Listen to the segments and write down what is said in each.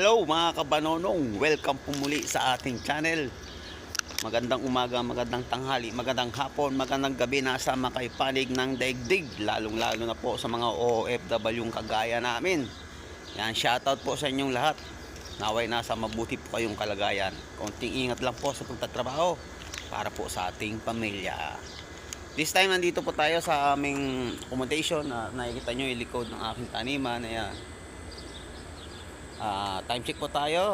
Hello mga kabanonong, welcome po muli sa ating channel. Magandang umaga, magandang tanghali, magandang hapon, magandang gabi, nasa makaipanig ng daigdig, lalong lalo na po sa mga OFW yung kagaya namin. Yan, shoutout po sa inyong lahat. Naway nasa mabuti po kayong kalagayan. Konting ingat lang po sa pagtatrabaho para po sa ating pamilya. This time nandito po tayo sa aming accommodation na nakikita nyo yung likod ng aking taniman. Ayan. Time check po tayo,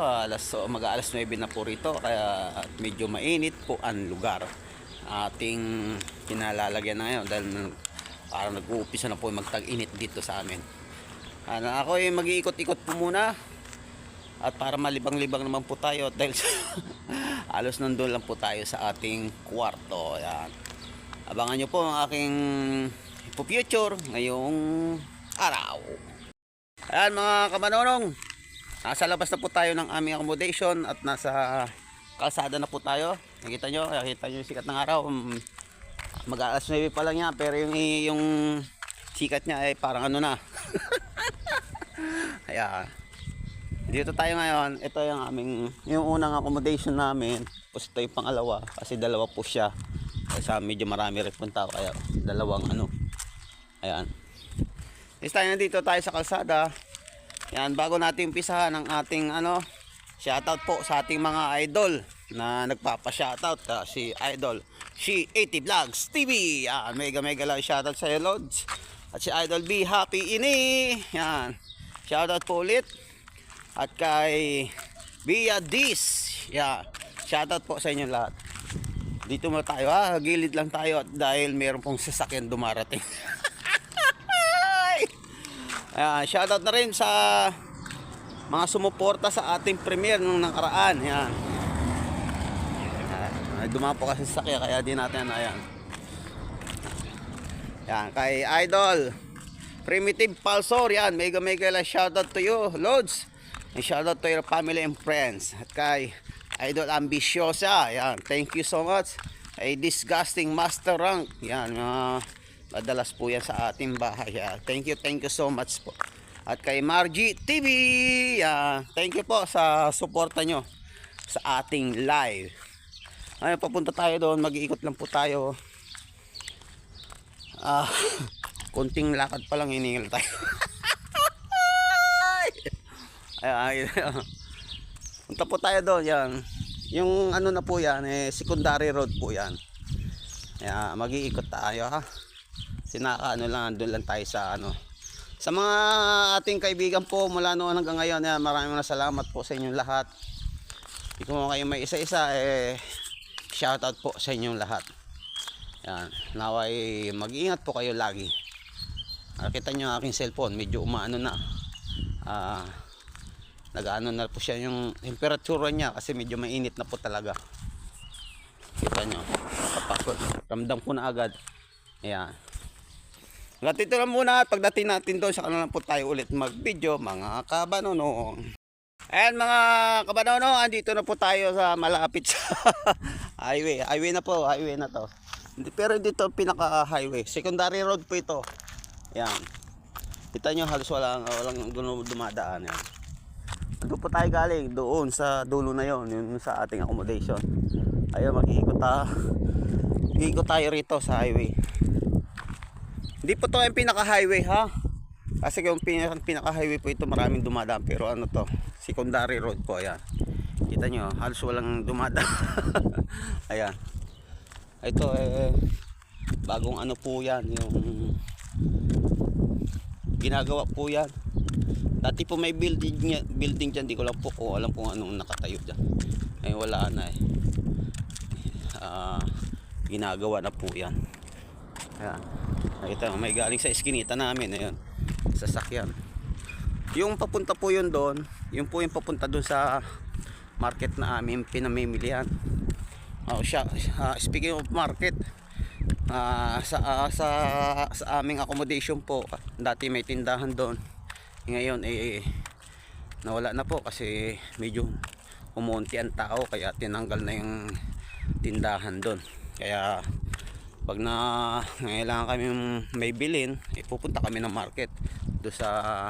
mag-aalas 9 na po rito, kaya medyo mainit po ang lugar ating pinalalagyan na ngayon dahil parang nag-uumpisa na po magtag-init dito sa amin. Ako ay mag-iikot-ikot po muna at para malibang-libang naman po tayo dahil halos nandun lang po tayo sa ating kwarto. Ayan. Abangan nyo po ang aking future ngayong araw. Ayan mga kamanonong, nasa labas na po tayo ng aming accommodation at nasa kalsada na po tayo. Nakita nyo yung sikat ng araw. Mag-aalas 9 pa lang yan, pero yung sikat niya ay parang ano na. Ayan. Dito tayo ngayon. Ito yung unang accommodation namin. Tapos ito yung pangalawa kasi dalawa po siya. Kasi medyo marami rin pong tao kaya dalawang ano. Ayan. This time nandito tayo sa kalsada. Yan, bago natin umpisahan ang ating shoutout po sa ating mga idol na nagpapa-shoutout, si Idol She 80 Vlogs TV. Yan, mega lang shoutout sa iyo, Lods. At si Idol B Happy Ini. Yan. Shoutout po ulit. At kay Bia Dis. Yan. Shoutout po sa inyo lahat. Dito mo tayo gilid lang tayo at dahil meron pong sasakyan dumarating. Shoutout na rin sa mga sumuporta sa ating premiere nung nakaraan. Yan. Dumapo kasi sa sakya kaya di natin ayan. Yan, kay Idol Primitive Pulsor. Yan, mega lang shoutout to you, Lods. And shoutout to your family and friends. At kay Idol Ambisyosa. Yan, thank you so much. Kay Disgusting Master Rank. Yan, madalas po yan sa ating bahay. Thank you so much po. At kay Margie TV, thank you po sa suporta nyo sa ating live. Ngayon papunta tayo doon, mag-iikot lang po tayo. Konting lakad pa lang, hiningal tayo. Punta po tayo doon. Yan. Yung ano na po yan, secondary road po yan. Mag-iikot tayo Sinaka lang, doon lang tayo sa sa mga ating kaibigan po mula noon hanggang ngayon. Maraming salamat po sa inyong lahat. Hindi ko kayo may isa-isa, shoutout po sa inyong lahat. Yan, naway mag-ingat po kayo lagi. Nakita nyo ang aking cellphone, medyo umaano na. Nag-ano na po siya yung temperature niya kasi medyo mainit na po talaga. Kita nyo, nakapakot. Ramdam ko na agad. Ayan. Dito lang muna at pagdating natin doon sa kanila po tayo ulit mag-video mga kabanonong. Ayan mga kabanonong, andito na po tayo sa malapit sa highway. Highway na po, highway na to. Pero dito pinaka-highway. Secondary road po ito. Ayan. Kita nyo halos walang dumadaan. Ayan. Doon po tayo galing, doon sa dulo na yon, yun sa ating accommodation. Ayun, mag-iikot tayo rito sa highway. Hindi po to yung pinaka-highway kasi yung pinaka-highway po ito maraming dumadaan, pero to, secondary road po. Ayan. Kita nyo, halos walang dumadaan. Ayan. Ito bagong po yan, yung ginagawa po yan. Dati po may building dyan, di ko lang po kung alam kung anong nakatayo dyan. Wala na ginagawa na po yan. Ayan. Nakita mo, may galing sa iskinita namin. Ayun, sasakyan. Yung papunta po yun doon, yung po yung papunta doon sa market na aming pinamimilihan. Speaking of market, sa aming accommodation po, dati may tindahan doon. Ngayon nawala na po kasi medyo umunti ang tao kaya tinanggal na yung tindahan doon. Kaya pag kailangan kami may bilhin, pupunta kami ng market do sa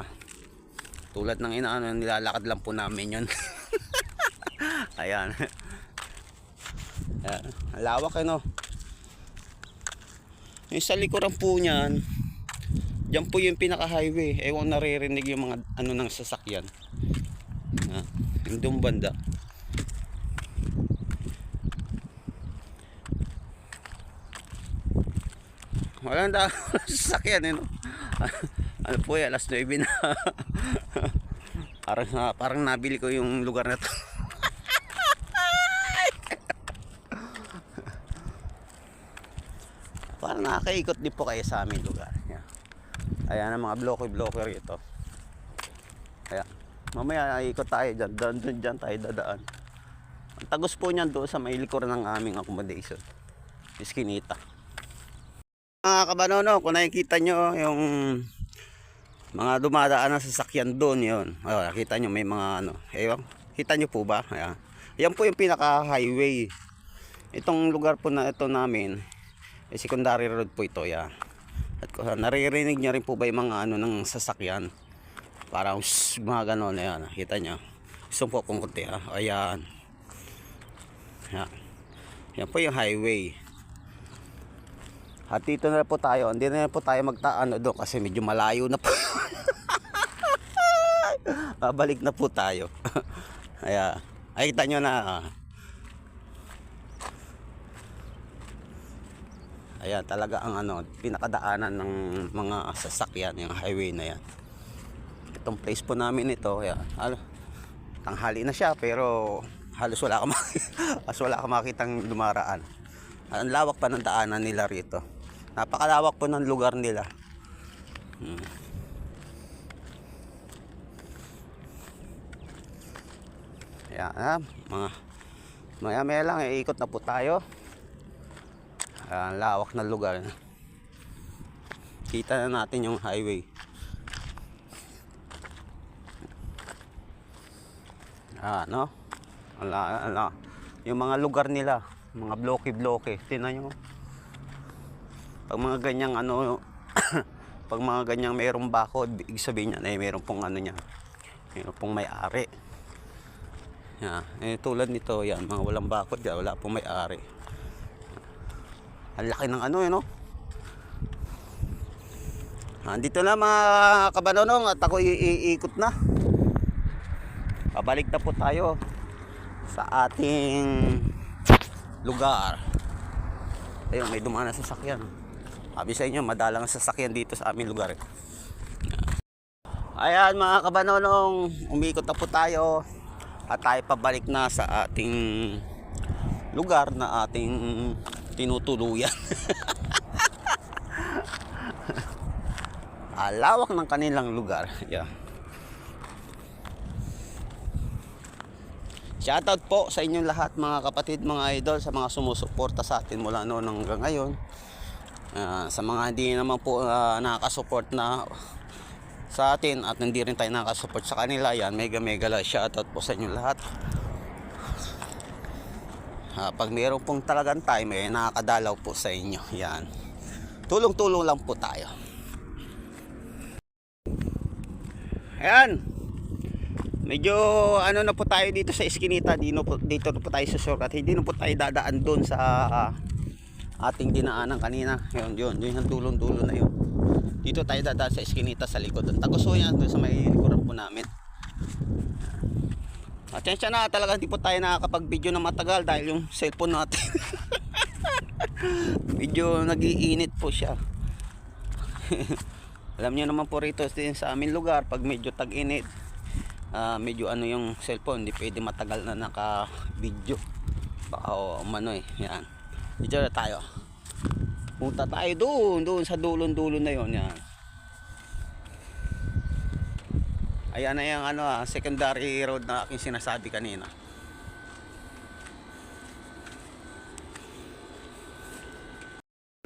Tulad ng inaano, nilalakad lang po namin yun. Ayan. Ayan. Ang lawak no. Yung sa likuran po niyan, diyan po yung pinaka highway. Ewan naririnig yung mga ano ng sasakyan. Yung doon banda. Walang sasakyan no. Ano po yan, alas 9 na. parang nabili ko yung lugar na to. Parang nakakaikot din po kayo sa aming lugar. Ayan ang mga bloke rito. Ayan. Mamaya ikot tayo dyan. Dyan tayo dadaan. Ang tagos po niyan doon sa may likuran ng aming accommodation. Iskinita. Mga kabanono, kung nakikita nyo yung mga dumadaan na sasakyan doon yun. Nakita nyo may mga ano. Ewan, kita nyo po ba? Ayan. Yan po yung pinaka highway. Itong lugar po na ito namin, secondary road po ito. Yan. At naririnig nyo rin po ba yung mga ano ng sasakyan. Parang mga ganon. Ayan. Kita nyo. Gusto po kung kunti. Ayan. Yan. Yan po yung highway. At dito na po tayo. Hindi na po tayo magtaano doon kasi medyo malayo na po. Babalik na po tayo. Ayan. Ay, kita nyo na. Ayan, talaga ang ano, pinakadaanan ng mga sasakyan, yung highway na yan. Itong place po namin ito, ayan. Tanghali na siya pero halos wala ka makitang dumaraan. Ang lawak pa ng daanan nila rito. Napakalawak po ng lugar nila. Ayan, maya lang, iikot na po tayo. Ayan, lawak na lugar. Kita na natin yung highway. No? Yung mga lugar nila, mga bloke. Tingnan nyo. Pag mga ganyang ano, pag mga ganyang mayroong bakod, ibig sabihin niya na mayroong pong ano niya. Mayroong pong may-ari. Tulad nito, yan, mga walang bakod, yan, wala pong may-ari. Ang laki ng ano no? Dito na mga kabanonong at ako iikot na. Pabalik na po tayo sa ating lugar. Ayun, may dumaan na sasakyan. Sabi sa inyo, madalang sasakyan dito sa aming lugar. Ayan mga kabanonong, umiikot na po tayo at tayo pabalik na sa ating lugar na ating tinutuluyan. Lawak ng kanilang lugar. Yeah. Shoutout po sa inyong lahat mga kapatid, mga idol, sa mga sumusuporta sa atin mula noon hanggang ngayon. Sa mga hindi naman po nakakasupport na sa atin at hindi rin tayo nakakasupport sa kanila, yan, mega shoutout po sa inyong lahat. Pag mayroon pong talagang time, nakakadalaw po sa inyo. Yan. Tulong-tulong lang po tayo. Ayan. Medyo ano na po tayo dito sa Iskinita. Dito na po tayo sa shortcut. Hindi na po tayo dadaan doon sa ating dinaanan kanina. Yun yung dulong-dulo na yun. Dito tayo dadaan sa Iskinita sa likod. Taguso yan doon sa may likuran po namin. Atensya na, talaga hindi po tayo nakakapag-video na matagal dahil yung cellphone natin medyo nag-iinit po siya. Alam niyo naman po rito sa aming lugar, pag medyo tag-init, medyo ano yung cellphone, hindi pwede matagal na naka-video. Baka umano yan. Dito na tayo. Punta tayo doon sa dulon-dulo na yon, yan. Ayan na yung ano, secondary road na aking sinasabi kanina.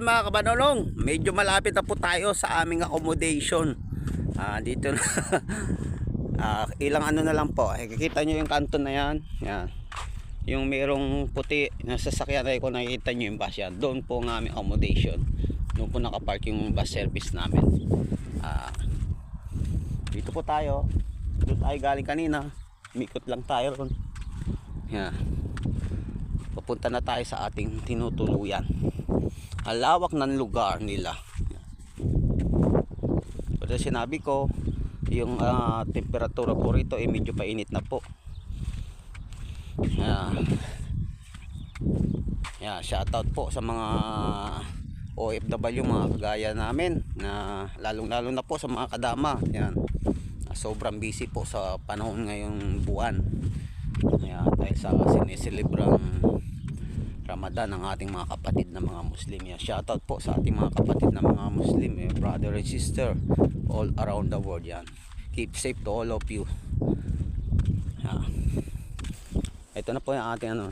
Mga kabanolong, medyo malapit na po tayo sa aming accommodation. Dito na ilang ano na lang po. Kikita nyo yung kanto na yan. Yan. Yung mayroong puti na sasakyan ay kung nakikita nyo yung bus yan. Doon po ang aming accommodation. Doon po nakapark yung bus service namin. Dito po tayo. Doon tayo galing kanina. Umikot lang tayo ron. Yan. Papunta na tayo sa ating tinutuluyan. Ang lawak ng lugar nila. Pero sinabi ko, yung temperatura po rito ay medyo painit na po. Yeah, shoutout po sa mga OFW, mga kagaya namin, na lalong-lalo na po sa mga kadama. Yan. Sobrang busy po sa panahon ngayong buwan. Yan, dahil sa sineselebrang Ramadan ng ating mga kapatid na mga Muslim. Yan. Shoutout po sa ating mga kapatid na mga Muslim, brother and sister all around the world. Yan. Keep safe to all of you. Yan. Ito na po yung ating ano.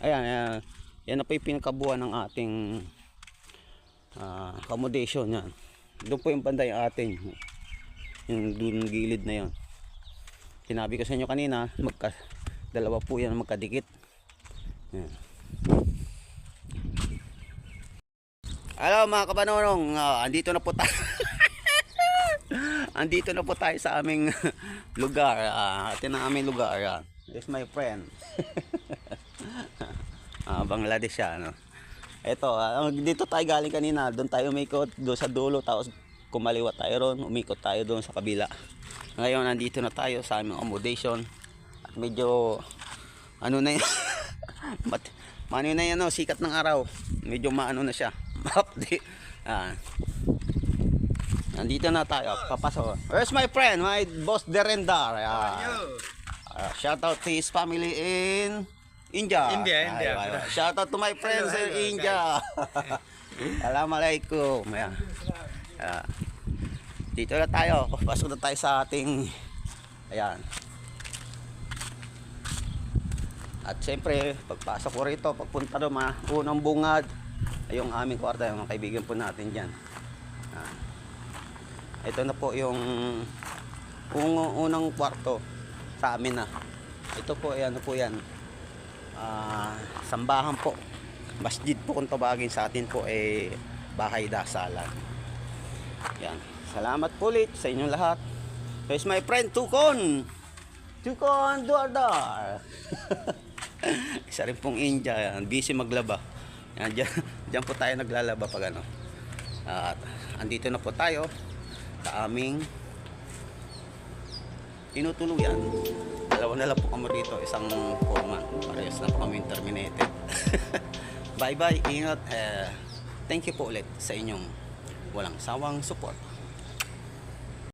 Ayan, yan na po yung pinakabuhan ng ating accommodation. Yan. Doon po yung banda yung ating, yung dun gilid na yon. Sinabi ko sa inyo kanina, dalawa po yan magkadikit. Yan. Hello mga kabanonong, andito na po tayo. Andito na po tayo sa aming lugar. Ito na aming lugar. Yan. This is my friend. Bangladesh siya, no? Ito, dito tayo galing kanina. Doon tayo umikot, doon sa dulo. Tapos kumaliwa tayo ron. Umikot tayo doon sa kabila. Ngayon, nandito na tayo sa aming accommodation. At medyo, ano na yan. Mano na yan, no? Sikat ng araw. Medyo maano na siya. Nandito na tayo. Papasok. Where's my friend? My boss Derendar. Shout out to his family in India. India. Shout out to my friends in India. Assalamualaikum. Dito na tayo. Pasok na tayo sa ating, ayan. At siyempre, pagpasok ko rito, pagpunta doon, unang bungad ay yung aming kwarto, yung mga kaibigan po natin dyan. Ito na po yung unang kwarto sa amin na. Ito po, ano po yan, sambahan po, masjid po kung tawagin sa atin po, bahay dasalan. Yan. Salamat po ulit sa inyong lahat. Here's my friend Tukon Duardar. Isa rin pong India, yan. Busy maglaba. Yan, dyan po tayo naglalaba pag ano. At andito na po tayo sa aming tinutuluyan. Dalawa na lang po kami rito, isang foreman. Parehas na po kami terminated. Bye bye, ingat. Thank you po ulit sa inyong walang sawang support.